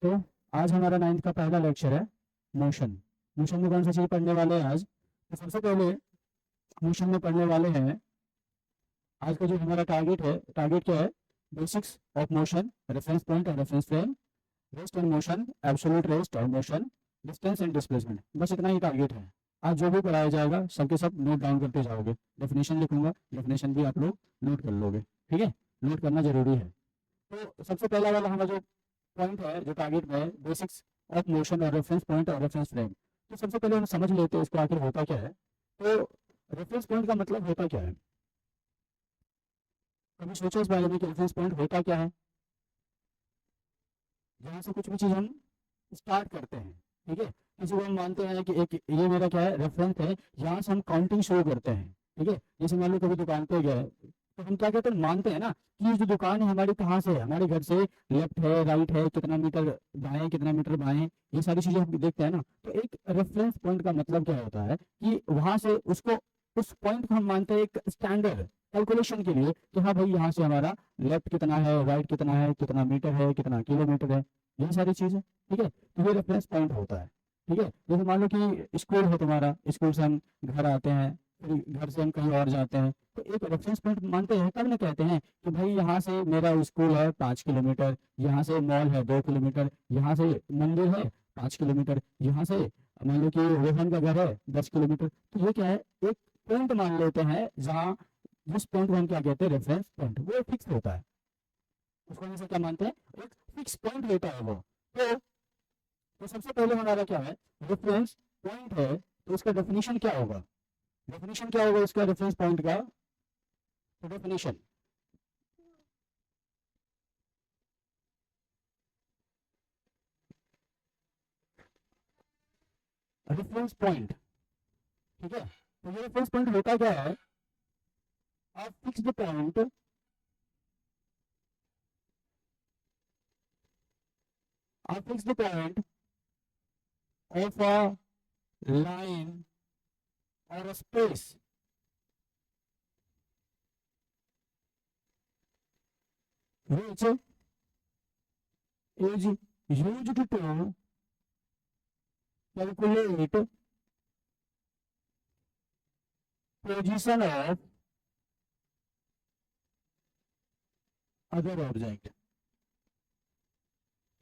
तो आज हमारा 9th का पहला लेक्चर है मोशन। मोशन में कौन सी चीज़ पढ़ने वाले हैं आज? तो सबसे पहले मोशन में पढ़ने वाले हैं। आज का जो हमारा टारगेट क्या है? Basics of motion, reference point और reference frame, rest and motion, absolute rest और मोशन, डिस्टेंस एंड डिस्प्लेसमेंट। बस इतना ही टारगेट है। आज जो भी पढ़ाया जाएगा सबके सब नोट डाउन करते जाओगे। डेफिनेशन लिखूंगा, डेफिनेशन भी आप लोग नोट कर लोगे। ठीक है, नोट करना जरूरी है। तो सबसे पहला वाला हमारा जो पॉइंट है, जो टारगेट में है, बेसिक्स ऑफ मोशन और रेफरेंस पॉइंट और रेफरेंस फ्रेम। तो सबसे पहले हम समझ लेते हैं इसको आखिर होता क्या है। तो रेफरेंस पॉइंट का मतलब होता क्या है? कभी सोचा इस बारे में कि रेफरेंस पॉइंट होता क्या है? जहाँ से कुछ भी चीज़ हम स्टार्ट करते हैं। ठीक है, किसी को हम मानते हैं कि एक ये मेरा क्या है, रेफरेंस है, यहाँ से हम काउंटिंग शुरू करते हैं। ठीक है, जैसे मान लो कभी दुकान पे गए तो हम क्या कहते हैं, मानते हैं ना कि ये जो दुकान है हमारी कहाँ से है, हमारे घर से लेफ्ट है, राइट है, कितना मीटर दाएं, कितना मीटर बाएं, ये सारी चीजें हम देखते हैं ना। तो एक रेफरेंस पॉइंट का मतलब क्या होता है कि वहां से उसको, उस पॉइंट को हम मानते हैं एक स्टैंडर्ड कैलकुलेशन के लिए कि हाँ भाई यहाँ से हमारा लेफ्ट कितना है, राइट कितना है, कितना मीटर है, कितना किलोमीटर है, ये सारी चीजें। ठीक है, तो ये रेफरेंस पॉइंट होता है। ठीक है, जैसे मान लो कि स्कूल है तुम्हारा, स्कूल से हम घर आते हैं, फिर घर से हम कहीं और जाते हैं, तो एक रेफरेंस पॉइंट मानते हैं, तब ना कहते हैं कि भाई यहाँ से मेरा स्कूल है 5 किलोमीटर, यहाँ से मॉल है 2 किलोमीटर, यहाँ से मंदिर है 5 किलोमीटर, यहाँ से मान लो कि रोहन का घर है 10 किलोमीटर। तो ये क्या है, एक पॉइंट मान लेते हैं जहाँ, जिस पॉइंट को हम क्या कहते हैं, रेफरेंस पॉइंट, वो फिक्स होता है। उसको हम क्या मानते हैं, एक फिक्स पॉइंट होता है वो। तो सबसे पहले हमारा क्या है, रेफरेंस पॉइंट है, तो उसका डेफिनेशन क्या होगा? डेफिनेशन क्या होगा इसका, रेफरेंस पॉइंट का? तो डेफिनेशन, रेफरेंस पॉइंट, ठीक है, तो ये रेफरेंस पॉइंट होता क्या है? A fixed point, a fixed point of a line और a space which is used to calculate position of other object।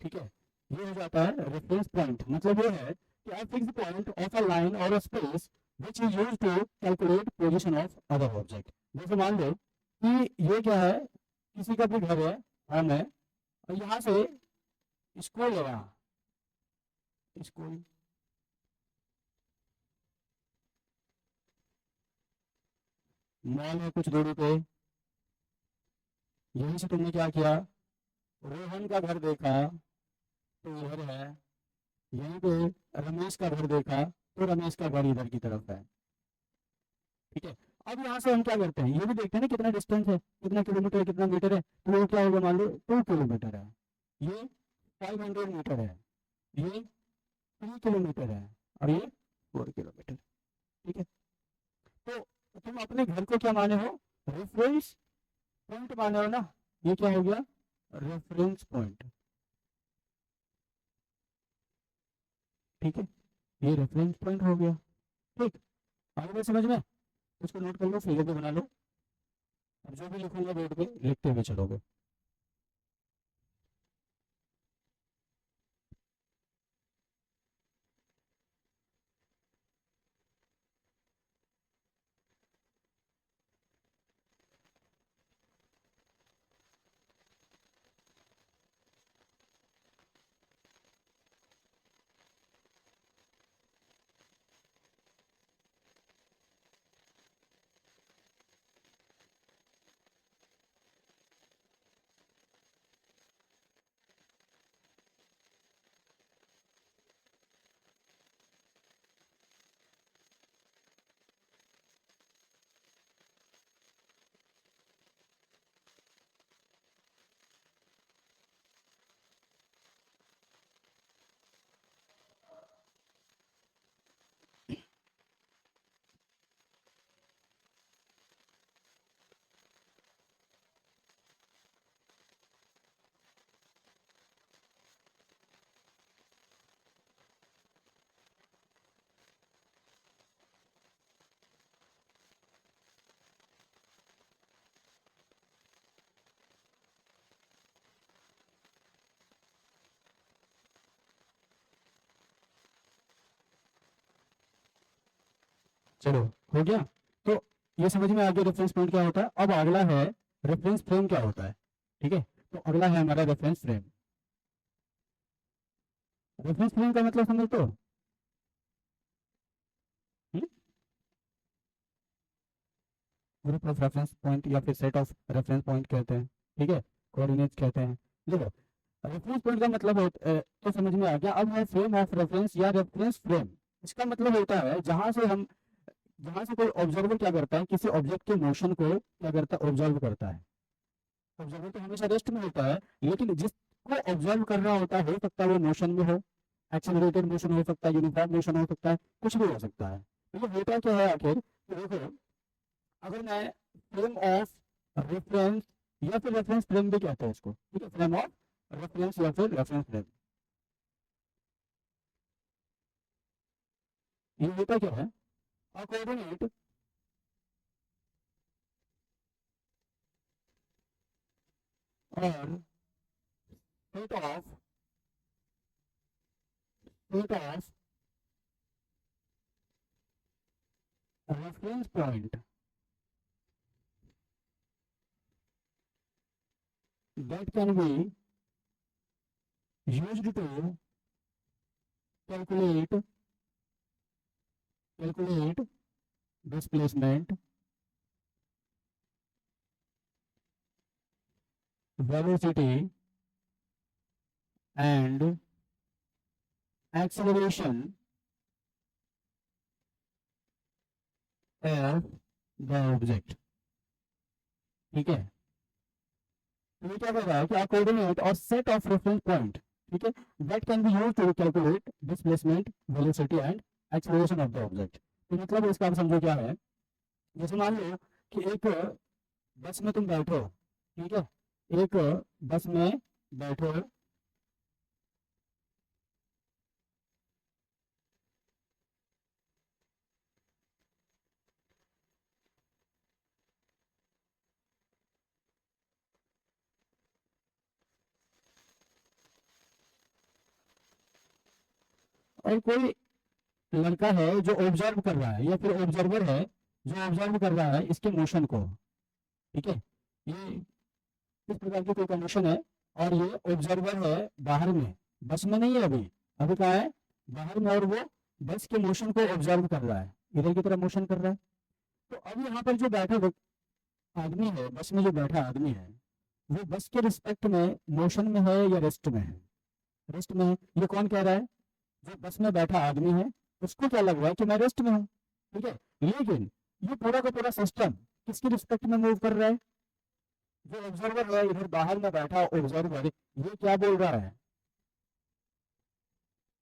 ठीक है, ये हो जाता है रेफरेंस पॉइंट। मतलब ये है कि a fixed point of a line or a space which is used to calculate position of other object। जैसे मान लो कि ये क्या है, किसी का भी घर है, हम है, और यहाँ से स्कूल है, यहाँ स्कूल, मॉल है कुछ दूरी पे, यहीं से तुमने क्या किया, रोहन का घर देखा तो इधर है, यहीं पे रमेश का घर देखा तो रमेश का घर इधर की तरफ है। ठीक है, अब यहाँ से हम क्या करते हैं, ये भी देखते हैं ना कितना डिस्टेंस है, कितना किलोमीटर है, कितना मीटर है। तो वो क्या होगा, मान लो 2 किलोमीटर है, ये 500 मीटर है, ये 3 किलोमीटर है, और ये 4 किलोमीटर। ठीक है, तो तुम अपने घर को क्या माने हो, रेफरेंस पॉइंट माने हो ना। ये क्या हो गया, रेफरेंस पॉइंट। ठीक है, ये रेफरेंस पॉइंट हो गया। ठीक, आगे बात समझ में? उसको नोट कर लो, फिगर पे बना लो। अब जो भी लिखूंगा बोर्ड पे लिखते हुए चलोगे। चलो, हो गया। तो ये समझ में आ गया रेफरेंस पॉइंट क्या होता है। अब अगला है रेफरेंस फ्रेम क्या होता है। ठीक है, तो अगला है हमारा रेफरेंस फ्रेम। रेफरेंस फ्रेम का मतलब समझ तो ग्रुप ऑफ रेफरेंस पॉइंट या फिर सेट ऑफ रेफरेंस पॉइंट कहते हैं। ठीक है, कोऑर्डिनेट्स कहते हैं। देखो, रेफरेंस पॉइंट का मतलब तो समझ में आ गया। अब है फ्रेम ऑफ रेफरेंस या रेफरेंस फ्रेम। इसका मतलब होता है जहां से कोई ऑब्जर्वर क्या करता है, किसी ऑब्जेक्ट के मोशन को क्या करता है, ऑब्जर्व करता है। ऑब्जर्वर तो हमेशा रेस्ट में होता है, लेकिन जिसको ऑब्जर्व कर रहा होता है, हो सकता है वो मोशन में हो, एक्सेलरेटेड मोशन हो सकता है, यूनिफॉर्म मोशन हो सकता है, कुछ भी हो सकता है। तो ये होता क्या है आखिर, तो देखो, अगर मैं फ्रेम ऑफ रेफरेंस या फिर रेफरेंस फ्रेम भी कहते हैं इसको, ठीक है, फ्रेम ऑफ रेफरेंस या फिर रेफरेंस फ्रेम, ये होता क्या है, a coordinate or set of reference point that can be used to calculate displacement, velocity and acceleration of the object। ठीक है, तो ये क्या कर रहा है कि कोऑर्डिनेट और सेट ऑफ रेफरेंस पॉइंट, ठीक है, that can be used to calculate displacement, velocity and acceleration of the object. तो मतलब इसका आप समझो क्या है, जैसे मान लो कि एक बस में तुम बैठे हो, ठीक है, एक बस में बैठे हो, और कोई लड़का है जो ऑब्जर्व कर रहा है या फिर ऑब्जर्वर है जो ऑब्जर्व कर रहा है इसके मोशन को। ठीक है, ये इस प्रकार की कोई कंडीशन है, और ये ऑब्जर्वर है बाहर में, बस में नहीं है अभी, अभी कहाँ है, बाहर में, और वो बस के मोशन को ऑब्जर्व कर रहा है, इधर की तरफ मोशन कर रहा है। तो अब यहाँ पर जो बैठा आदमी है, बस में जो बैठा आदमी है, वो बस के रिस्पेक्ट में मोशन में है या रेस्ट में है, रेस्ट में है। ये कौन कह रहा है, जो बस में बैठा आदमी है, उसको क्या लग रहा है कि मैं रेस्ट में हूँ। ठीक है, लेकिन ये पूरा का पूरा सिस्टम किसके रिस्पेक्ट में मूव कर रहा है, जो ऑब्जर्वर है इधर बाहर में बैठा ऑब्जर्वर, ये क्या बोल रहा है,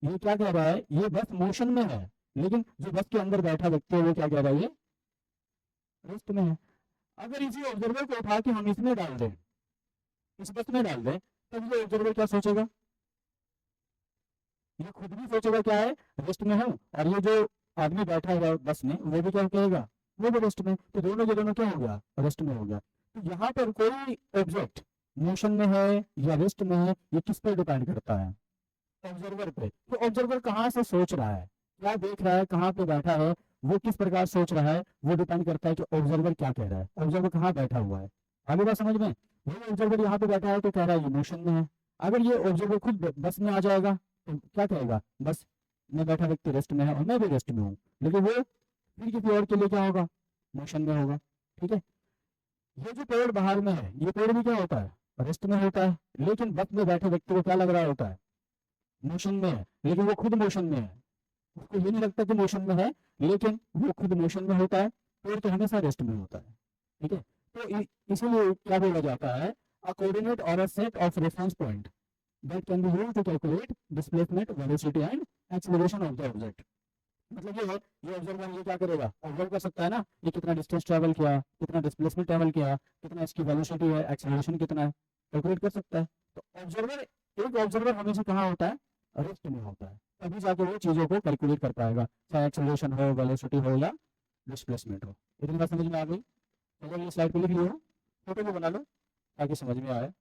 ये क्या कह रहा है, ये बस मोशन में है, लेकिन जो बस के अंदर बैठा व्यक्ति है वो क्या कह रहा है, ये रेस्ट में है। अगर इसी ऑब्जर्वर को उठा के हम इसमें डाल दें, इस बस में डाल दें, तब ये ऑब्जर्वर क्या सोचेगा, ये खुद भी सोचेगा क्या है, रेस्ट में हूँ, और ये जो आदमी बैठा है बस में वो भी क्या कहेगा, वो भी रेस्ट में, तो दोनों के दोनों क्या हो गया, रेस्ट में हो गया। तो यहाँ पर कोई ऑब्जेक्ट मोशन में है या रेस्ट में है, ये किस पर डिपेंड करता है, ऑब्जर्वर पे। तो ऑब्जर्वर कहाँ से सोच रहा है, क्या देख रहा है, कहाँ पे बैठा है, वो किस प्रकार सोच रहा है, वो डिपेंड करता है कि ऑब्जर्वर क्या कह रहा है, ऑब्जर्वर कहाँ बैठा हुआ है। आगे बात समझ में, वही ऑब्जर्वर यहाँ पे बैठा है तो कह रहा है ये मोशन में है। अगर ये ऑब्जर्वर खुद बस में आ जाएगा तो क्या कहेगा, बस में बैठा व्यक्ति रेस्ट में है और मैं भी रेस्ट में हूँ, लेकिन वो फिर किसी और के लिए क्या होगा, मोशन में होगा। ठीक है, ये जो पेड़ बाहर में है, ये पेड़ भी क्या होता है, रेस्ट में होता है, लेकिन बस में बैठे व्यक्ति को क्या लग रहा होता है, मोशन में है, लेकिन वो खुद मोशन में है, उसको ये नहीं लगता कि मोशन में है, लेकिन वो खुद मोशन में होता है, पेड़ तो हमेशा रेस्ट में होता है। ठीक है, तो इसीलिए क्या बोला जाता है, अ कोऑर्डिनेट और a set of reference point that can be used to calculate displacement, velocity and acceleration of the object. मतलब ये ऑब्जर्वर ये क्या करेगा, ऑब्जर्व कर सकता है ना, ये कितना डिस्टेंस ट्रेवल किया, कितना डिस्प्लेसमेंट ट्रेवल किया, कितना इसकी वेलोसिटी है, एक्सेलरेशन कितना है, कैलकुलेट कर सकता है। तो ऑब्जर्वर, एक ऑब्जर्वर हमेशा कहाँ होता है, रेस्ट में होता है, तभी जाके वो चीजों को कैलकुलेट कर पाएगा, चाहे एक्सेलरेशन हो, वेलोसिटी हो या डिस्प्लेसमेंट हो। इतनी बात समझ में आ गई। अगर ये स्लाइड पे लिख लियो, फोटो भी बना लो ताकि समझ में आए।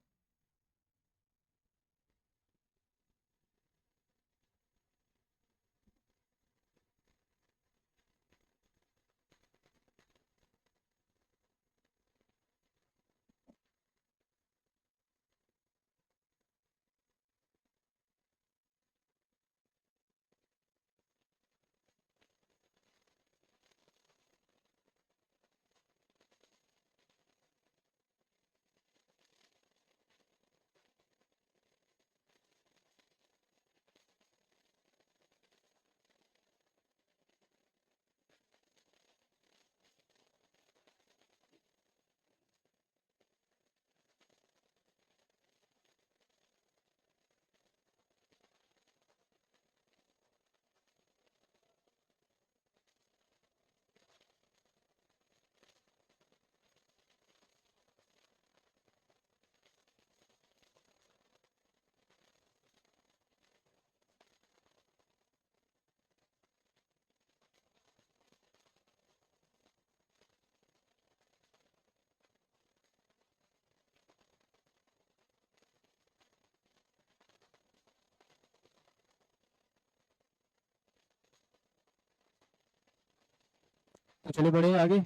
चलो बढ़े आगे।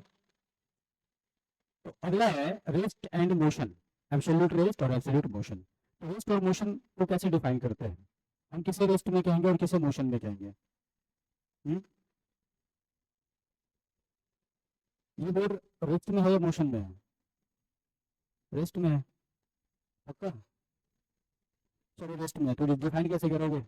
तो अगला है rest and motion, absolute rest और एब्सोल्यूट मोशन। तो रेस्ट और मोशन को कैसे डिफाइन करते हैं, हम किसे रेस्ट में कहेंगे और किसे मोशन में कहेंगे? हम्म? ये बोर्ड रेस्ट में है या मोशन में है? रेस्ट में है पक्का? चलो रेस्ट में है, तो डिफाइन कैसे करोगे?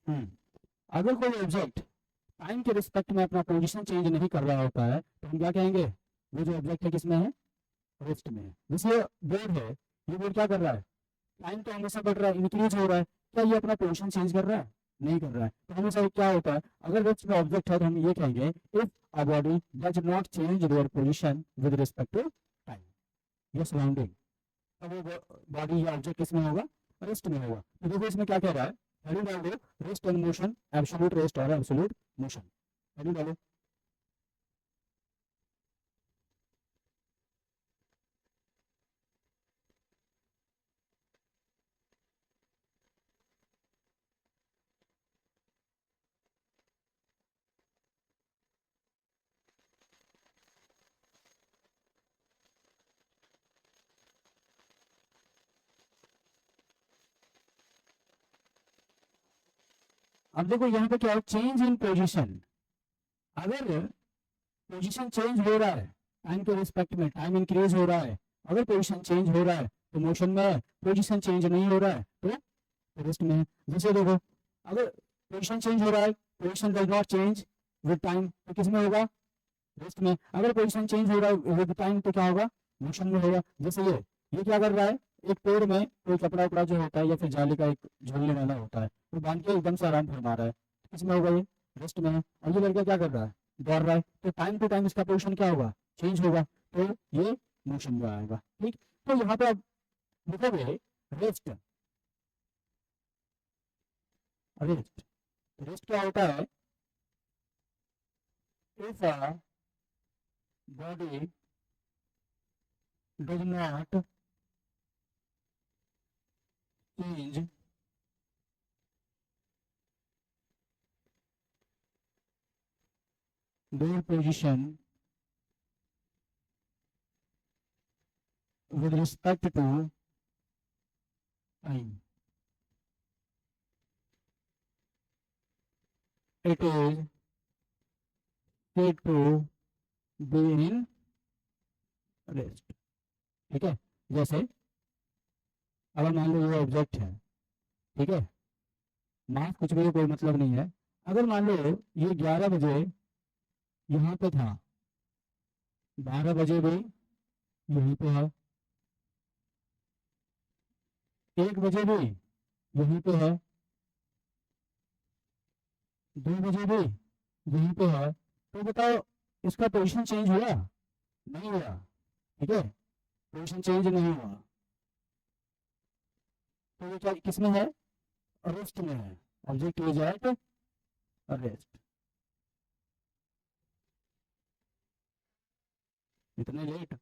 हम्म अगर कोई ऑब्जेक्ट टाइम के रिस्पेक्ट में अपना पोजीशन चेंज नहीं कर रहा होता है तो हम क्या कहेंगे? वो जो ऑब्जेक्ट है किसमें है? रेस्ट में है। जैसे बोर्ड है, ये बोर्ड क्या कर रहा है? टाइम तो हमेशा बढ़ रहा है, इंक्रीज हो रहा है, क्या ये अपना पोजीशन चेंज कर रहा है? नहीं कर रहा है। तो हमेशा क्या होता है, अगर रेस्ट में ऑब्जेक्ट है तो हम ये कहेंगे if a body does not change their position with respect to time या सराउंडिंग, तो वो बॉडी या ऑब्जेक्ट किसमें होगा? रेस्ट में होगा। तो देखो इसमें क्या कह रहा है, वैल्यू डाल दो, rest and motion, absolute rest और एब्सोल्यूट मोशन, वैल्यू डालो। अब देखो यहाँ पे क्या है, चेंज इन पोजीशन। अगर पोजीशन चेंज हो रहा है टाइम के रिस्पेक्ट में, टाइम इंक्रीज हो रहा है, अगर पोजीशन चेंज हो रहा है तो मोशन में है, पोजीशन चेंज नहीं हो रहा है तो रेस्ट में है। जैसे देखो, अगर पोजीशन चेंज हो रहा है, position does not change with time, तो किस में होगा? रेस्ट में। अगर पोजीशन चेंज हो रहा है विद टाइम तो क्या होगा? मोशन में होगा। जैसे ये क्या कर रहा है, एक पेड़ में कोई कपड़ा उपड़ा जो होता है या फिर जाली का एक झूलने वाला होता है, वो बांध के एकदम से आराम फरमा रहा है, तो किसमें होगा ये? रेस्ट में है। और ये लड़का क्या कर रहा है? दौड़ रहा है, तो टाइम टू टाइम इसका पोजीशन क्या होगा? चेंज होगा, तो ये मोशन में आएगा। ठीक, तो यहाँ पे अब लिखोगे रेस्ट। रेस्ट, रेस्ट क्या होता है? If a body does not change their position with respect to time, it is said to be in rest। ठीक है, जैसे अगर मान लो ये ऑब्जेक्ट है, ठीक है, मास कुछ भी कोई मतलब नहीं है। अगर मान लो ये 11 बजे यहाँ पे था, 12 बजे भी यहीं पे है, 1 बजे भी यहीं पे है, 2 बजे भी यहीं पे है, तो बताओ इसका पोजीशन चेंज हुआ? नहीं हुआ। ठीक है, पोजीशन चेंज नहीं हुआ, तो ये क्या किसमें है? रेस्ट में है। Object is at rest. इतने लेट?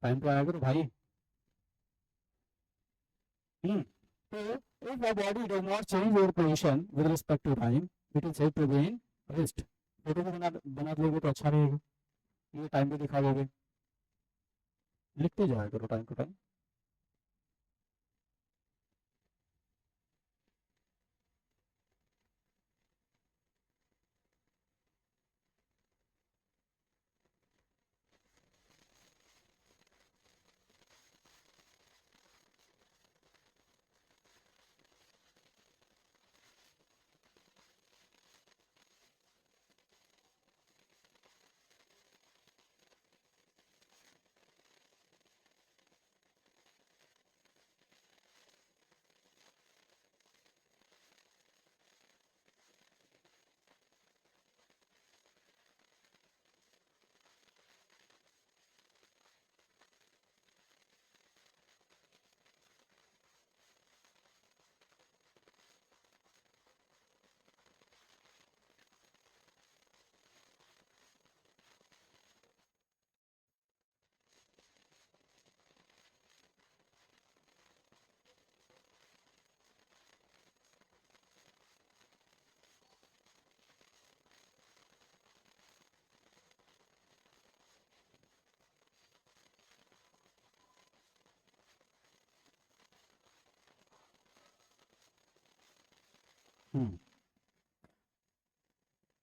टाइम तो आया करो भाई। तो if the body does not change your position with respect to time, it is said to be in rest। Photo को बना दोगे तो अच्छा रहेगा, ये टाइम भी दिखा दोगे, लिखते जाया करो टाइम टू टाइम।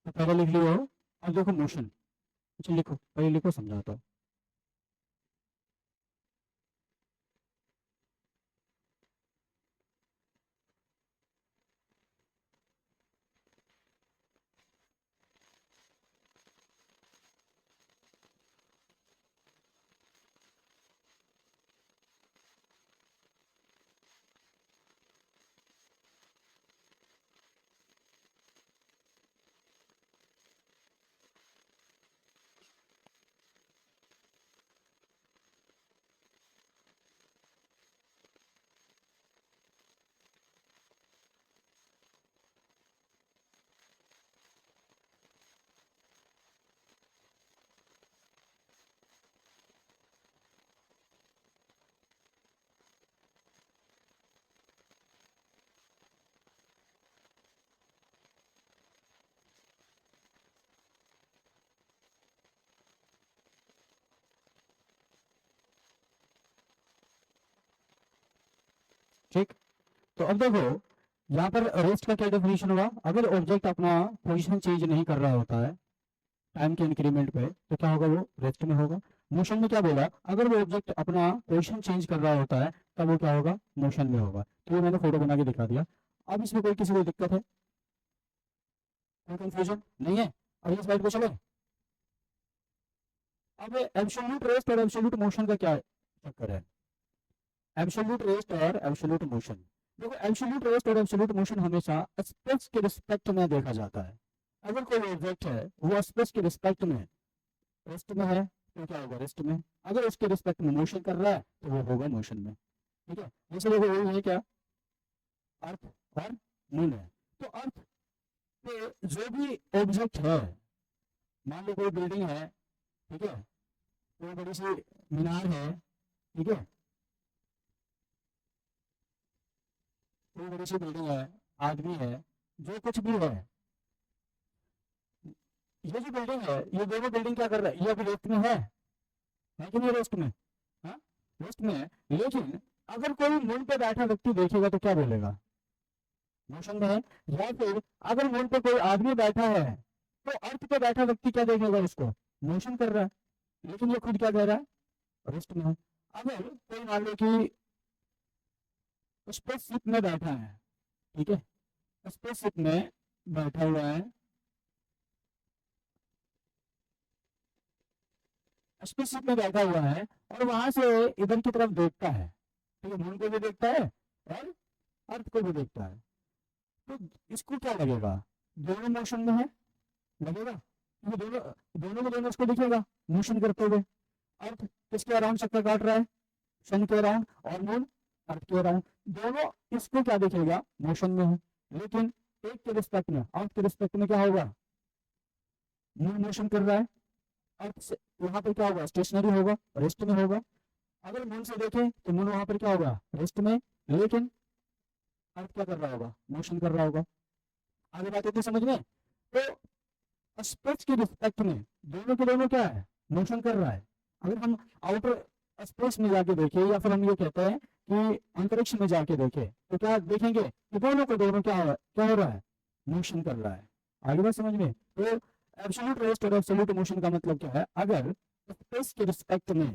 तो पहले लिख लियो। अब देखो मोशन, अच्छा लिखो, पहले लिखो, समझाता हूँ। ठीक, तो अब देखो यहाँ पर रेस्ट का क्या डेफिनेशन होगा। अगर ऑब्जेक्ट अपना पोजीशन चेंज नहीं कर रहा होता है टाइम के इंक्रीमेंट पे, तो क्या होगा, वो रेस्ट में होगा। मोशन में क्या बोला, अगर वो ऑब्जेक्ट अपना पोजीशन चेंज कर रहा होता है तब वो क्या होगा, मोशन में होगा। तो ये मैंने फोटो बना के दिखा दिया। अब इसमें कोई किसी को दिक्कत है, कोई कंफ्यूजन नहीं है। अब इस स्लाइड पे चले। अब एब्सोल्यूट रेस्ट और एब्सोल्यूट मोशन का क्या चक्कर है। एब्सोल्यूट रेस्ट और एब्सोल्यूट मोशन, देखो एब्सोल्यूट रेस्ट और एब्सोल्यूट मोशन हमेशा स्पेस के रिस्पेक्ट में देखा जाता है। अगर कोई ऑब्जेक्ट है वो स्पेस के रिस्पेक्ट में रेस्ट में है तो क्या होगा, रेस्ट में। अगर उसके रिस्पेक्ट में मोशन कर रहा है तो वो होगा मोशन में। ठीक है, जैसे देखो वही है क्या, अर्थ और मून है। तो अर्थ पे जो भी ऑब्जेक्ट है, मान लो कोई बिल्डिंग है, ठीक है, कोई बड़ी सी मीनार है, ठीक है, कोई बड़ी सी बिल्डिंग है, आदमी है, जो कुछ भी है, ये जो बिल्डिंग है, ये दोनों बिल्डिंग क्या कर रहा है, ये अभी रेस्ट में है कि नहीं रेस्ट में, हाँ रेस्ट में है। लेकिन अगर कोई मून पे बैठा व्यक्ति देखेगा तो क्या बोलेगा, मोशन में है। या फिर अगर मून पे कोई आदमी बैठा है तो अर्थ पे बैठा व्यक्ति क्या देखेगा, उसको मोशन कर रहा है, लेकिन ये खुद क्या कह रहा है, रेस्ट में है। अगर कोई मान लो कि स्पेसशिप में बैठा है, ठीक है, स्पेसशिप में बैठा हुआ है, स्पेसशिप में बैठा हुआ है और वहां से इधर की तरफ देखता है, ठीक है, मून को भी देखता है और अर्थ को भी देखता है। तो इसको क्या लगेगा, दोनों मोशन में है, लगेगा, क्योंकि दोनों दोनों को दोनों इसको दिखेगा मोशन करते हुए। अर्थ किसके अराउंड चक्कर काट रहा है, सन के अराउंड, और मून अर्थ के अराउंड, दोनों इसको क्या दिखेगा, मोशन में है। लेकिन एक के रिस्पेक्ट में, अर्थ के रिस्पेक्ट में क्या होगा, मून मोशन कर रहा है, अर्थ से वहां पर क्या होगा, स्टेशनरी होगा, रेस्ट में होगा। अगर मून से देखें तो मून वहां पर क्या होगा, रेस्ट में, लेकिन अर्थ क्या कर रहा होगा, मोशन कर रहा होगा। आगे बात होती है समझ में। तो स्पेस के रिस्पेक्ट में दोनों के दोनों क्या है, मोशन कर रहा है। अगर हम आउटर स्पेस में जाके देखें, या फिर हम ये कहते हैं कि अंतरिक्ष में जाके देखें, तो क्या देखेंगे कि दोनों को दोनों क्या हो रहा है, मोशन कर रहा है। आगे बात समझ में। तो एब्सोल्यूट रेस्ट और एब्सोल्यूट मोशन का मतलब क्या है, अगर स्पेस के रिस्पेक्ट में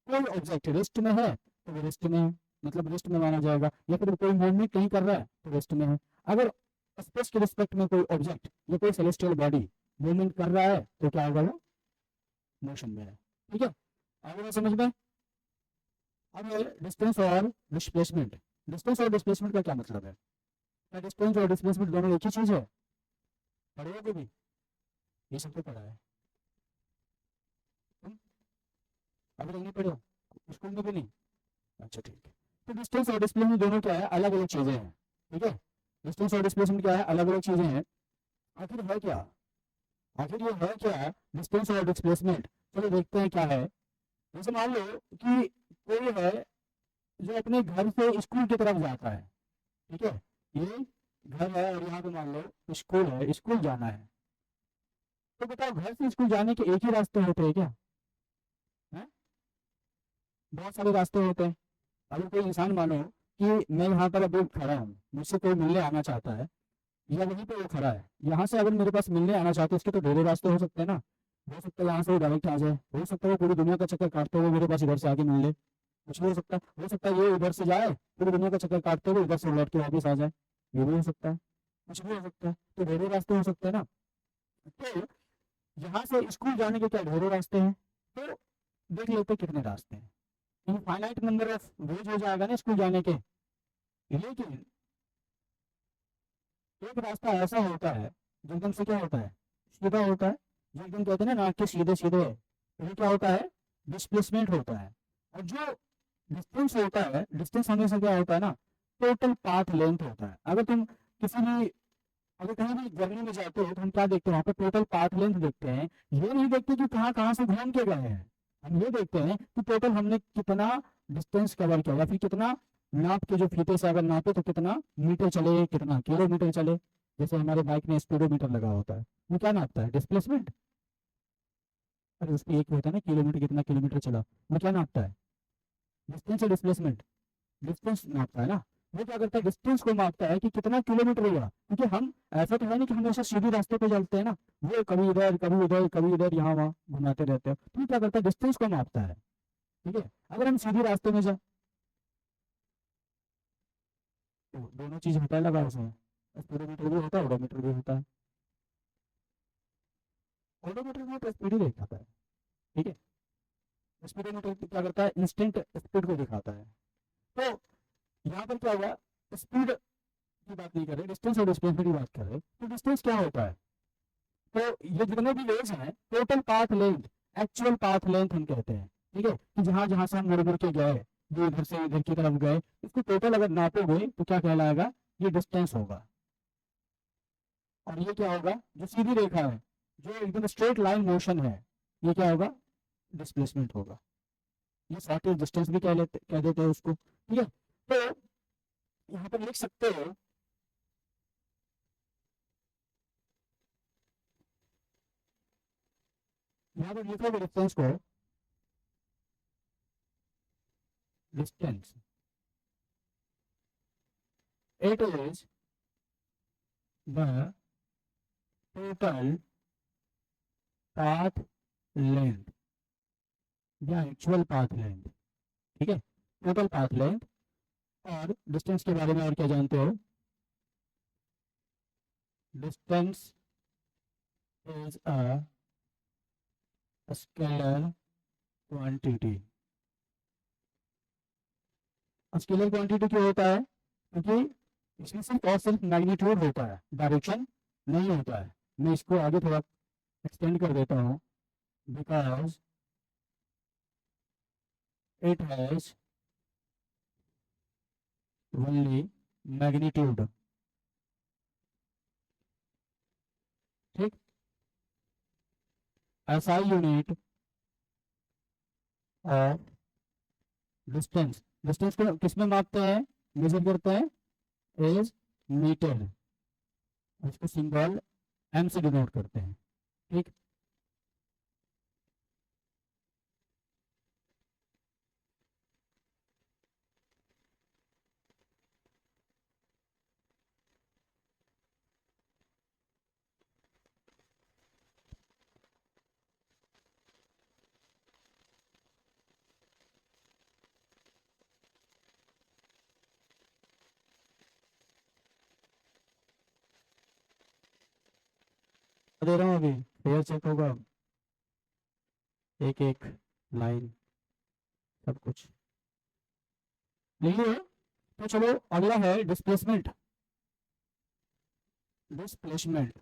कोई ऑब्जेक्ट रेस्ट में है तो वो रेस्ट में है, मतलब रेस्ट में माना जाएगा। या फिर कोई मूवमेंट नहीं कर रहा है तो रेस्ट में है। अगर स्पेस के रिस्पेक्ट में कोई ऑब्जेक्ट या कोई सेलेस्टियल बॉडी मूवमेंट कर रहा है तो क्या होगा, वो मोशन में है। ठीक है, आगे बात समझ में। अब डिस्टेंस और डिस्प्लेसमेंट, डिस्टेंस और डिस्प्लेसमेंट का क्या मतलब है, क्या डिस्टेंस और डिस्प्लेसमेंट दोनों एक ही चीज है, पढ़े हो कभी, ये सब तो पढ़ा है, तुम अभी तक नहीं पढ़े हो, स्कूल में भी नहीं, अच्छा ठीक है। तो डिस्टेंस और डिस्प्लेसमेंट दोनों क्या है, अलग अलग चीजें हैं। ठीक है, डिस्टेंस और डिस्प्लेसमेंट क्या है, अलग अलग चीजें हैं। आखिर है क्या, आखिर ये है क्या है डिस्टेंस और डिस्प्लेसमेंट, चलो देखते हैं क्या है। जैसे मान लो कि कोई है जो अपने घर से स्कूल की तरफ जाता है, ठीक है, ये घर है और यहाँ पे मान लो स्कूल है, स्कूल जाना है। तो बताओ घर से स्कूल जाने के एक ही रास्ते होते हैं क्या, है? बहुत सारे रास्ते होते हैं। अगर कोई इंसान मानो कि मैं यहाँ पर अभी खड़ा हूँ, मुझसे कोई मिलने आना चाहता है, या वहीं पे वो खड़ा है, यहाँ से अगर मेरे पास मिलने आना चाहते उसके तो ढेरों रास्ते हो सकते हैं ना। हो सकता है यहाँ से वो डायरेक्ट आ जाए, हो सकता है वो पूरी दुनिया का चक्कर काटते हुए मेरे पास इधर से आके मिल ले, कुछ भी हो सकता है। हो सकता है ये इधर से जाए पूरी दुनिया का चक्कर काटते हुए इधर से लौट के वापस आ जाए, ये भी हो सकता है, कुछ भी हो सकता है। तो ढेरों रास्ते हो सकते हैं ना। तो यहाँ से स्कूल जाने के क्या ढेरों रास्ते हैं, तो देख लेते हैं कितने रास्ते हैं। इनफाइनाइट नंबर ऑफ वेज हो जाएगा ना स्कूल जाने के। लेकिन एक रास्ता ऐसा होता है जो एकदम से क्या होता है, सीधा होता है, जो एकदम कहते हैं ना नाक के सीधे सीधे, ये क्या होता है, डिस्प्लेसमेंट होता है। और जो डिस्टेंस होता है, डिस्टेंस हमेशा क्या होता है ना, टोटल पाथ लेंथ होता है। अगर तुम किसी भी, अगर कहीं भी जर्नी में जाते हो तो हम क्या देखते हैं, वहाँ पे टोटल पाथ लेंथ देखते हैं। ये नहीं देखते कि कहाँ कहाँ से घूम के गए हैं, हम ये देखते हैं कि टोटल हमने कितना डिस्टेंस कवर किया, या फिर कितना नाप के, जो फीते से अगर नापे तो कितना मीटर चले, कितना किलोमीटर चले। जैसे हमारे बाइक में स्पीडोमीटर लगा होता है, वो क्या नापता है, डिस्प्लेसमेंट। अरे उसमें एक होता है ना किलोमीटर, कितना किलोमीटर चला, वो क्या नापता है, डिस्टेंस और डिस्प्लेसमेंट, डिस्टेंस नापता है ना। वो क्या करता है, डिस्टेंस को मापता है कि कितना किलोमीटर हुआ, क्योंकि हम ऐसा तो है नहीं कि हमेशा सीधे रास्ते पे चलते हैं ना, वो कभी इधर कभी उधर कभी इधर यहाँ वहाँ घुमाते रहते हैं। तो वो क्या करता है, डिस्टेंस को मापता है। ठीक है, अगर हम सीधे रास्ते में जाए तो दोनों चीज होता है लगा उसमें, स्पीडोमीटर भी होता है, ओडोमीटर भी होता है। ओडोमीटर में तो स्पीड ही दिखाता है, ठीक है। स्पीडोमीटर क्या करता है, इंस्टेंट स्पीड को दिखाता है। तो यहाँ पर क्या हुआ, स्पीड की बात नहीं कर रहे, डिस्टेंस और डिस्प्लेसमेंट की बात कर रहे। तो डिस्टेंस क्या होता है, तो ये जितने भी वेव्स हैं total path length, actual path length हम कहते हैं। ठीक है, कि जहां जहां से हम मुड़ मुड़ के गए, जो इधर से इधर की तरफ गए, इसको टोटल अगर नापोगे तो क्या कहलाएगा, ये डिस्टेंस होगा। और ये क्या होगा, जो सीधी रेखा है, जो एकदम स्ट्रेट लाइन मोशन है, ये क्या होगा, डिस्प्लेसमेंट होगा। ये शॉर्टेज डिस्टेंस भी कह देते हैं उसको। ठीक है, तो यहाँ पर लिख सकते हो, यहाँ पर लिखोगे डिस्टेंस को, distance it is the total path length या एक्चुअल पाथ लेंथ। ठीक है, टोटल पाथ लेंथ। और डिस्टेंस के बारे में और क्या जानते हो, distance is a scalar quantity. Scalar quantity क्यों होता है, क्योंकि इसमें सिर्फ और सिर्फ मैग्नीट्यूड होता है, डायरेक्शन नहीं होता है। मैं इसको आगे थोड़ा एक्सटेंड कर देता हूँ, because it has only magnitude. ठीक, SI unit of distance, distance को किसमें मापते हैं, मेजर करते हैं, इज मीटर। इसको सिंबल एम से डिनोट करते हैं। ठीक, दे रहा हूँ अभी, फेयर चेक होगा, एक एक लाइन सब कुछ लिखिए। तो चलो अगला है डिस्प्लेसमेंट। डिस्प्लेसमेंट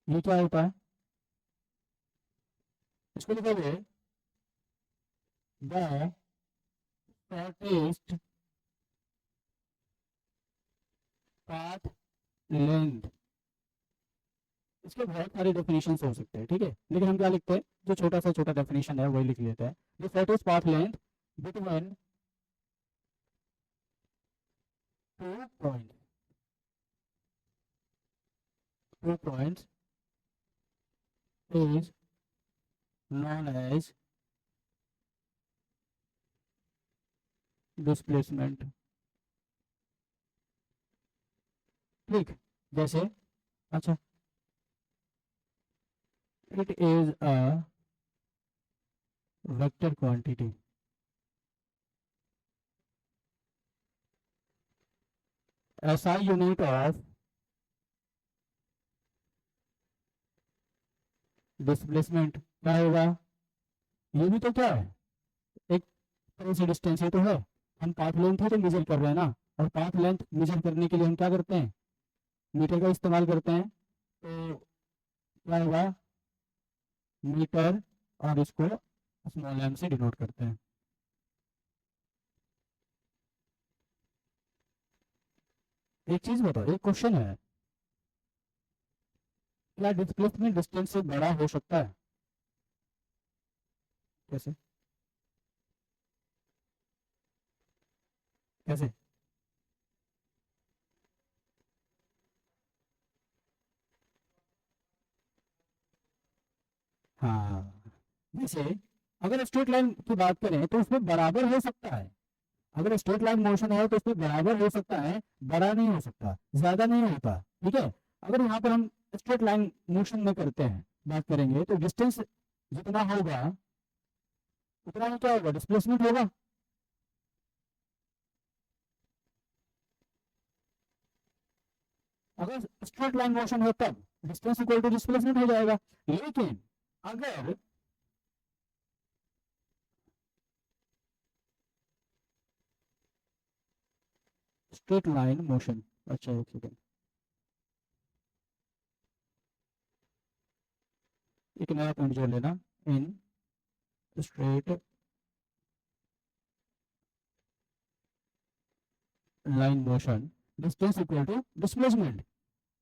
ये क्या होता है, इसको लिखोगे, द शॉर्टेस्ट पाथ लेंथ। इसके बहुत सारे डेफिनेशन हो सकते हैं, ठीक है, लेकिन हम क्या लिखते हैं, जो छोटा सा छोटा डेफिनेशन है वही लिख लेते हैं। The shortest path length between two point, two points is known as displacement। ठीक, जैसे अच्छा, it is a vector quantity, SI unit of displacement क्या होगा? ये भी तो क्या है, एक तरह से डिस्टेंस ही तो है। हम पाथ लेंथ ही तो मेजर कर रहे हैं ना, और पाथ लेंथ मेजर करने के लिए हम क्या करते हैं, मीटर का इस्तेमाल करते हैं। तो क्या होगा, मीटर, और इसको स्मॉल एम से डिनोट करते हैं। एक चीज बताओ, एक क्वेश्चन है, क्या डिस्प्लेसमेंट डिस्टेंस से बड़ा हो सकता है? कैसे? कैसे? हाँ, जैसे अगर स्ट्रेट लाइन की बात करें तो उसमें बराबर हो सकता है। अगर स्ट्रेट लाइन मोशन है तो उसमें बराबर हो सकता है, बड़ा नहीं हो सकता, ज्यादा नहीं होता। ठीक है, अगर यहाँ पर हम स्ट्रेट लाइन मोशन में करते हैं, बात करेंगे, तो डिस्टेंस जितना होगा उतना ही क्या होगा, डिस्प्लेसमेंट होगा। अगर स्ट्रेट लाइन मोशन है तब डिस्टेंस इक्वल टू डिस्प्लेसमेंट हो जाएगा। लेकिन अगर स्ट्रेट लाइन मोशन, अच्छा एक सेकेंड, एक नया पॉइंट जोड़ लेना, in straight line motion distance equal to displacement.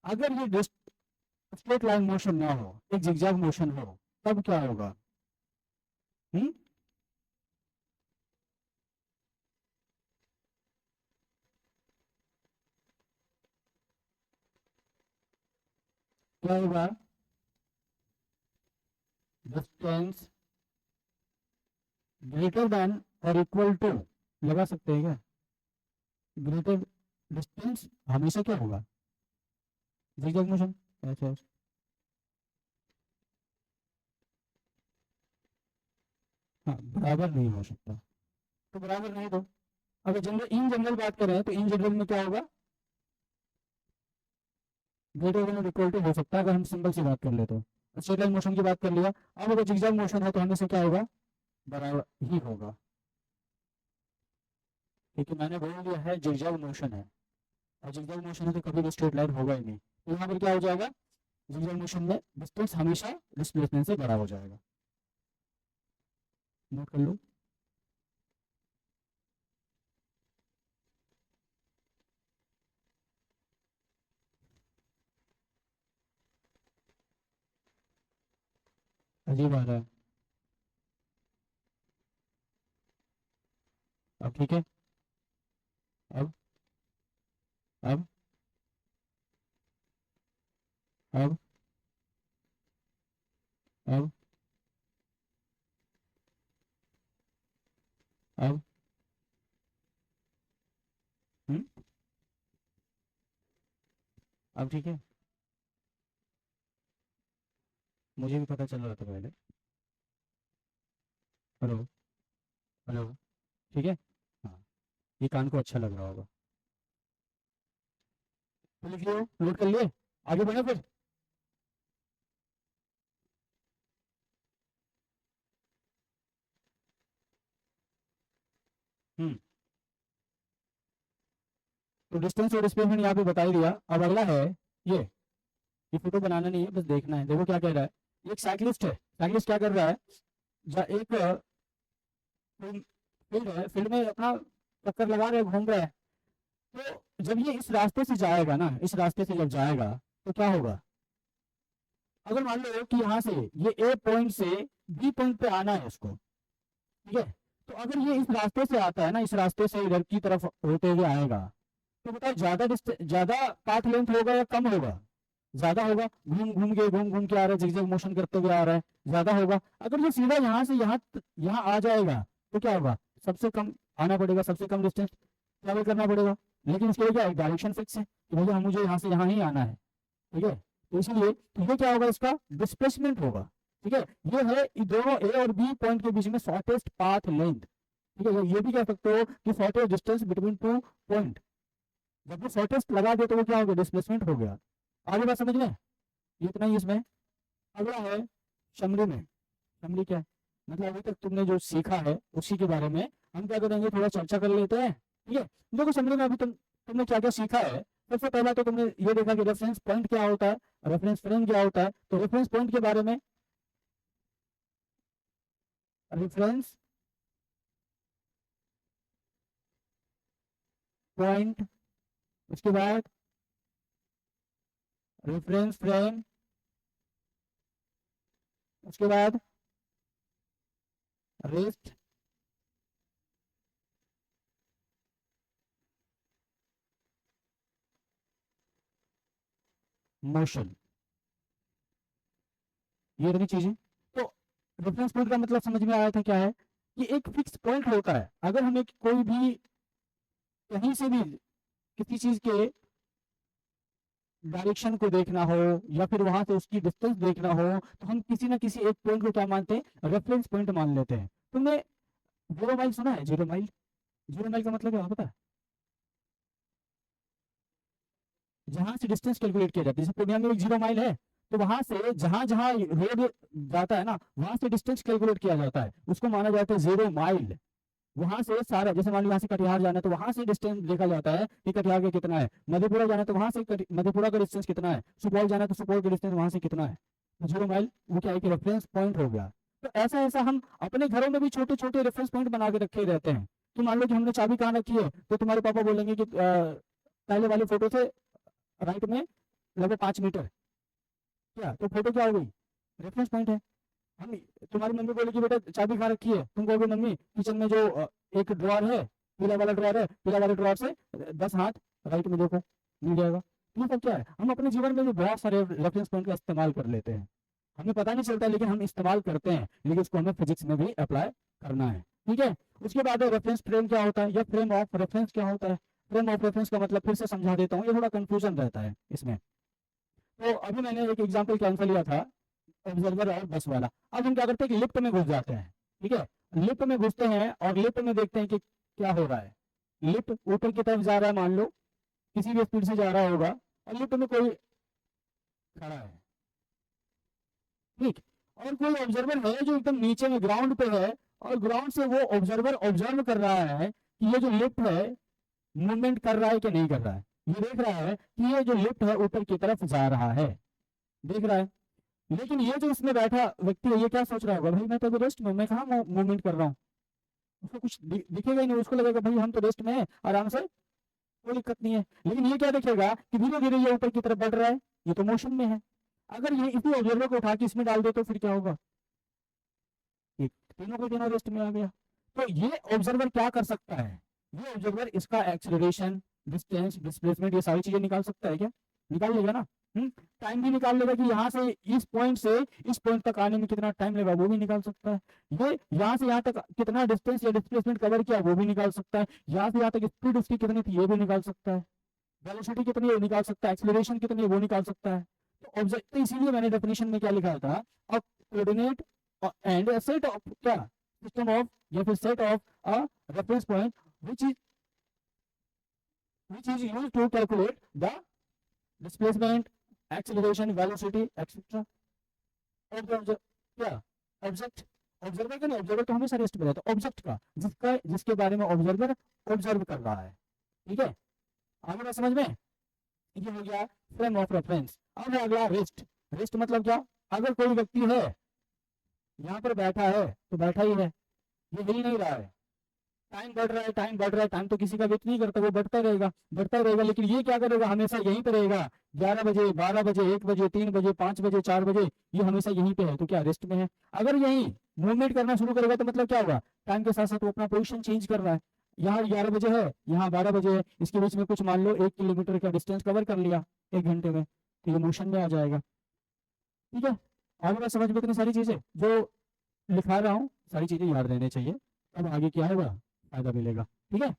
अगर ये स्ट्रेट लाइन मोशन ना हो, एक जिगजैग मोशन हो, तब क्या होगा? हम्म, क्या होगा, डिस्टेंस ग्रेटर देन और इक्वल टू, लगा सकते हैं क्या? ग्रेटर डिस्टेंस हमेशा क्या होगा, जिगजैग मोशन। अच्छा, हाँ, बराबर नहीं हो सकता, तो बराबर नहीं दो। अगर जनरल इन जनरल बात करें तो इन जनरल में क्या होगा, ग्रेटर देन और इक्वल टू हो सकता है, अगर हम सिंबल से बात कर ले तो। स्ट्रेट लाइन मोशन की बात कर लिया, अब अगर जिगजैग मोशन है तो हमेशा क्या होगा, बराबर ही होगा। क्योंकि मैंने बोल दिया है जिगजैग मोशन है, और जिगजैग मोशन है तो कभी भी स्ट्रेट लाइन होगा ही नहीं, तो यहाँ पर क्या हो जाएगा, जिगजैग मोशन में डिस्टेंस हमेशा डिस्प्लेसमेंट से बड़ा हो जाएगा। नोट कर लो। अजीब आ रहा है, अब ठीक है, अब अब अब अब अब हम्म, अब ठीक है, मुझे भी पता चल रहा था पहले। हेलो, हेलो, ठीक है, हाँ, ये कान को अच्छा लग रहा होगा। तो लिख लो, नोट कर लिए, आगे बढ़े फिर। हम्म, तो डिस्टेंस और डिस्प्लेसमेंट यहाँ पे बता ही दिया। अब अगला है ये ये फोटो बनाना नहीं है, बस देखना है। देखो क्या कह रहा है, ये एक साइक्लिस्ट है। साइक्लिस्ट क्या कर रहा है, एक फील्ड है, फील्ड में अपना चक्कर लगा रहा है, घूम रहा है। तो जब ये इस रास्ते से जाएगा ना, इस रास्ते से जब जाएगा तो क्या होगा, अगर मान लो कि यहाँ से ये ए पॉइंट से बी पॉइंट पे आना है उसको, ठीक है, तो अगर ये इस रास्ते से आता है ना, इस रास्ते से इधर की तरफ होते हुए आएगा, तो बताओ ज्यादा पाथ लेंथ होगा या कम होगा? ज्यादा होगा, घूम घूम के आ रहा है, जिगजैग मोशन करते हुए आ रहा है, ज्यादा होगा। अगर ये सीधा यहाँ से यहाँ आ जाएगा तो क्या होगा, सबसे कम आना पड़ेगा, सबसे कम डिस्टेंस ट्रेवल करना पड़ेगा। लेकिन उसके लिए क्या है, डायरेक्शन फिक्स है, कि भैया मुझे यहाँ से यहाँ ही आना है, ठीक है। तो इसलिए तो ये क्या होगा, इसका डिस्प्लेसमेंट होगा, ठीक है। ये है दोनों ए और बी पॉइंट के बीच में शॉर्टेस्ट पाथ लेंथ, ठीक है। ये भी कह सकते हो कि shortest distance between two point. जब वो शॉर्टेस्ट लगा दे तो वो क्या हो गया, डिस्प्लेसमेंट हो गया। आगे बात समझ में, इतना ही इसमें। अगला है समरी में। समरी क्या है, मतलब अभी तक तुमने जो सीखा है उसी के बारे में हम क्या करेंगे, थोड़ा चर्चा कर लेते हैं, ठीक है। देखो समरी में अभी तुमने क्या क्या सीखा है। सबसे पहला तो तुमने ये देखा कि रेफरेंस पॉइंट क्या होता है, रेफरेंस फ्रेम क्या होता है। तो रेफरेंस पॉइंट के बारे में, रेफरेंस पॉइंट, उसके बाद रेफरेंस फ्रेम, उसके बाद रेस्ट मोशन, ये रही चीजें। तो रेफरेंस पॉइंट का मतलब समझ में आया था क्या है, कि एक फिक्स पॉइंट होता है। अगर हमें कोई भी कहीं से भी किसी चीज के डायरेक्शन को देखना हो या फिर वहां से उसकी डिस्टेंस देखना हो, तो हम किसी ना किसी एक पॉइंट को क्या मानते हैं, रेफरेंस पॉइंट मान लेते हैं। तुमने 0 माइल सुना है, 0 माइल? 0 माइल का मतलब क्या पता है? जहां से डिस्टेंस कैलकुलेट किया जाता है, जैसे पूर्णिया में एक 0 माइल है, तो वहां से जहां जहां रोड जाता है ना, वहां से डिस्टेंस कैलकुलेट किया जाता है, उसको माना जाता है 0 माइल। वहां से सारा, जैसे मान लो यहाँ से कटिहार जाना है तो वहां से डिस्टेंस देखा जाता है कि कटिहार का कितना है। मधेपुरा जाना है तो वहां से मधेपुरा का डिस्टेंस कितना है। सुपौल जाना है तो सुपौल का डिस्टेंस वहां से कितना है। 0 माइल वो क्या है कि रेफरेंस पॉइंट हो गया। तो ऐसा ऐसा हम अपने घरों में भी छोटे छोटे रेफरेंस पॉइंट बना के रखे रहते हैं। तो मान लो कि हमने चाबी कहाँ रखी है, तो तुम्हारे पापा बोलेंगे कि पहले वाले फोटो से राइट में लगभग 5 मीटर, क्या तो फोटो क्या हो गई, रेफरेंस पॉइंट है। हम, तुम्हारी मम्मी बोलेगी बेटा चाबी कहाँ रखी है, तुम कहोगे मम्मी किचन में जो एक ड्रॉर है, पीला वाला ड्रॉर है, पीला वाले ड्रॉर से 10 हाथ राइट में देखो, मिल जाएगा। ये सब क्या है, हम अपने जीवन में भी बहुत सारे रेफरेंस पॉइंट का इस्तेमाल कर लेते हैं। हमें पता नहीं चलता लेकिन हम इस्तेमाल करते हैं, लेकिन इसको हमें फिजिक्स में भी अप्लाई करना है, ठीक है। उसके बाद रेफरेंस फ्रेम क्या होता है या फ्रेम ऑफ रेफरेंस क्या होता है। फ्रेम ऑफ रेफरेंस का मतलब फिर से समझा देता हूँ, ये थोड़ा कंफ्यूजन रहता है इसमें। तो अभी मैंने एक एग्जाम्पल के आंसर लिया था, ऑब्जर्वर और बस वाला। अब हम क्या करते हैं कि लिफ्ट में घुस जाते हैं, ठीक है। लिफ्ट में घुसते हैं और लिफ्ट में देखते हैं कि क्या हो रहा है। लिफ्ट ऊपर की तरफ जा रहा है, मान लो किसी भी स्पीड से जा रहा होगा, और लिफ्ट में कोई खड़ा है, ठीक। और कोई ऑब्जर्वर है जो एकदम नीचे में ग्राउंड पे है, और ग्राउंड से वो ऑब्जर्वर ऑब्जर्व कर रहा है कि ये जो लिफ्ट है मूवमेंट कर रहा है कि नहीं कर रहा है। ये देख रहा है कि ये जो लिफ्ट है ऊपर की तरफ जा रहा है, देख रहा है। लेकिन ये जो इसमें बैठा व्यक्ति है, ये क्या सोच रहा होगा, भाई मैं तो अभी रेस्ट में हूं, मैं कहाँ मूवमेंट कर रहा हूँ। उसको कुछ दिखेगा ही नहीं, उसको लगेगा भाई हम तो रेस्ट में है, आराम से, कोई दिक्कत नहीं है। लेकिन ये क्या देखेगा कि धीरे धीरे ये ऊपर की तरफ बढ़ रहा है, ये तो मोशन में है। अगर ये इसी ऑब्जर्वर को उठा के इसमें डाल दे तो फिर क्या होगा, ये तीनों को तीनों रेस्ट में आ गया। तो ये ऑब्जर्वर क्या कर सकता है, ये ऑब्जर्वर इसका एक्सेलरेशन, डिस्टेंस, डिस्प्लेसमेंट, ये सारी चीजें निकाल सकता है क्या, निकाल लेगा ना। टाइम भी निकाल लेगा कि यहाँ से इस पॉइंट से इस पॉइंट तक आने में कितना टाइम लगा, वो भी निकाल सकता है। ये यहाँ से यहाँ तक कितना डिस्टेंस या डिस्प्लेसमेंट कवर किया, वो भी निकाल सकता है। यहाँ से यहाँ तक स्पीड उसकी कितनी थी, ये भी निकाल सकता है। वेलोसिटी कितनी है वो निकाल सकता है, एक्सेलरेशन कितनी है वो निकाल सकता है। तो ऑब्जेक्ट, तो इसीलिए मैंने डेफिनेशन में क्या लिखा था, अ coordinate and a set of क्या, सिस्टम ऑफ या फिर set of a reference point which is used to calculate the displacement, acceleration, velocity, etc. क्या, ऑब्जेक्ट, ऑब्जर्वर का नहीं, ऑब्जर्वर तो हमेशा रेस्ट में रहता है, ऑब्जेक्ट का जिसके बारे में ऑब्जर्वर ऑब्जर्व कर रहा है, ठीक है। आगे बात समझ में, ये हो गया फ्रेम ऑफ रेफरेंस। अब है अगला रेस्ट। रेस्ट मतलब क्या, अगर कोई व्यक्ति है यहाँ पर बैठा है तो बैठा ही है, ये हिल नहीं रहा है, टाइम बढ़ रहा है, टाइम बढ़ रहा है, टाइम तो किसी का वेट नहीं करता, वो बढ़ता रहेगा बढ़ता रहेगा, लेकिन ये क्या करेगा, हमेशा यहीं पर रहेगा। 11 बजे, 12 बजे, 1 बजे, 3 बजे, 5 बजे, 4 बजे, ये हमेशा यहीं पे है, तो क्या रेस्ट में है। अगर यही मूवमेंट करना शुरू करेगा तो मतलब क्या होगा, टाइम के साथ साथ वो अपना पोजिशन चेंज कर रहा है। यहाँ 11 बजे है, यहाँ 12 बजे है, इसके बीच में कुछ मान लो 1 किलोमीटर का डिस्टेंस कवर कर लिया 1 घंटे में, तो ये मोशन में आ जाएगा, ठीक है। आगे बात समझ में, इतनी सारी चीजें जो लिखा रहा हूँ सारी चीजें याद रहनी चाहिए, अब आगे क्या होगा, फायदा मिलेगा, ठीक है।